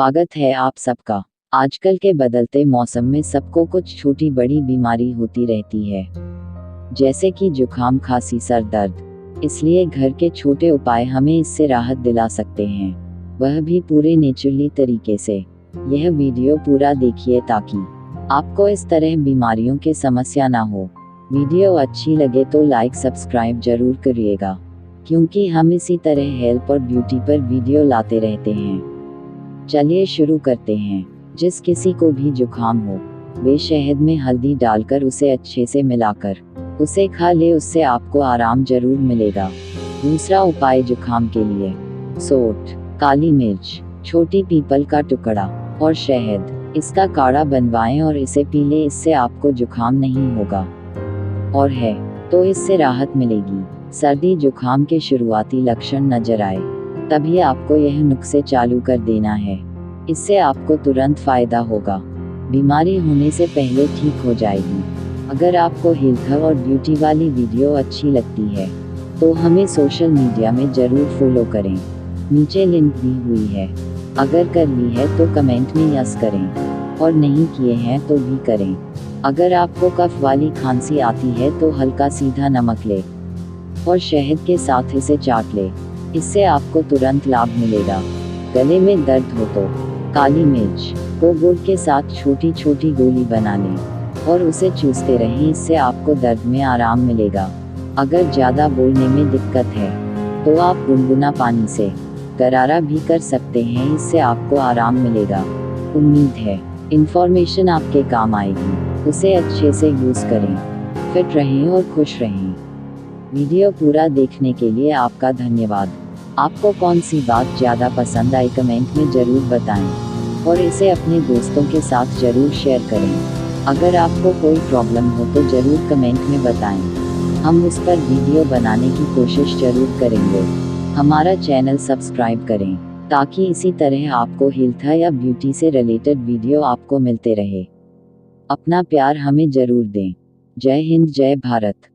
स्वागत है आप सबका। आजकल के बदलते मौसम में सबको कुछ छोटी बड़ी बीमारी होती रहती है, जैसे कि जुकाम, खांसी, सर दर्द। इसलिए घर के छोटे उपाय हमें इससे राहत दिला सकते हैं, वह भी पूरे नेचुरली तरीके से। यह वीडियो पूरा देखिए ताकि आपको इस तरह बीमारियों की समस्या ना हो। वीडियो अच्छी लगे तो लाइक सब्सक्राइब जरूर करिएगा, क्योंकि हम इसी तरह हेल्थ और ब्यूटी पर वीडियो लाते रहते हैं। चलिए शुरू करते हैं। जिस किसी को भी जुकाम हो, वे शहद में हल्दी डालकर उसे अच्छे से मिलाकर उसे खा ले, उससे आपको आराम जरूर मिलेगा। दूसरा उपाय जुकाम के लिए सोंठ, काली मिर्च, छोटी पीपल का टुकड़ा और शहद, इसका काढ़ा बनवाएं और इसे पी लें। इससे आपको जुकाम नहीं होगा और है तो इससे राहत मिलेगी। सर्दी जुकाम के शुरुआती लक्षण नजर आए तभी आपको यह नुस्खे चालू कर देना है, इससे आपको तुरंत फायदा होगा। बीमारी होने से पहले ठीक हो जाएगी। अगर आपको हेल्थ और ब्यूटी वाली वीडियो अच्छी लगती है तो हमें सोशल मीडिया में जरूर फॉलो करें, नीचे लिंक दी हुई है। अगर कर ली है तो कमेंट में यस करें और नहीं किए हैं तो भी करें। अगर आपको कफ वाली खांसी आती है तो हल्का सीधा नमक ले और शहद के साथ इसे चाट ले, इससे आपको तुरंत लाभ मिलेगा। गले में दर्द हो तो काली मिर्च को गुड़ के साथ छोटी छोटी गोली बना लें और उसे चूसते रहें, इससे आपको दर्द में आराम मिलेगा। अगर ज़्यादा बोलने में दिक्कत है तो आप गुनगुना पानी से गरारा भी कर सकते हैं, इससे आपको आराम मिलेगा। उम्मीद है इन्फॉर्मेशन आपके काम आएगी, उसे अच्छे से यूज़ करें। फिट रहें और खुश रहें। वीडियो पूरा देखने के लिए आपका धन्यवाद। आपको कौन सी बात ज़्यादा पसंद आई कमेंट में ज़रूर बताएं और इसे अपने दोस्तों के साथ ज़रूर शेयर करें। अगर आपको कोई प्रॉब्लम हो तो ज़रूर कमेंट में बताएं, हम उस पर वीडियो बनाने की कोशिश ज़रूर करेंगे। हमारा चैनल सब्सक्राइब करें ताकि इसी तरह आपको हेल्थ या ब्यूटी से रिलेटेड वीडियो आपको मिलते रहे। अपना प्यार हमें ज़रूर दें। जय हिंद, जय भारत।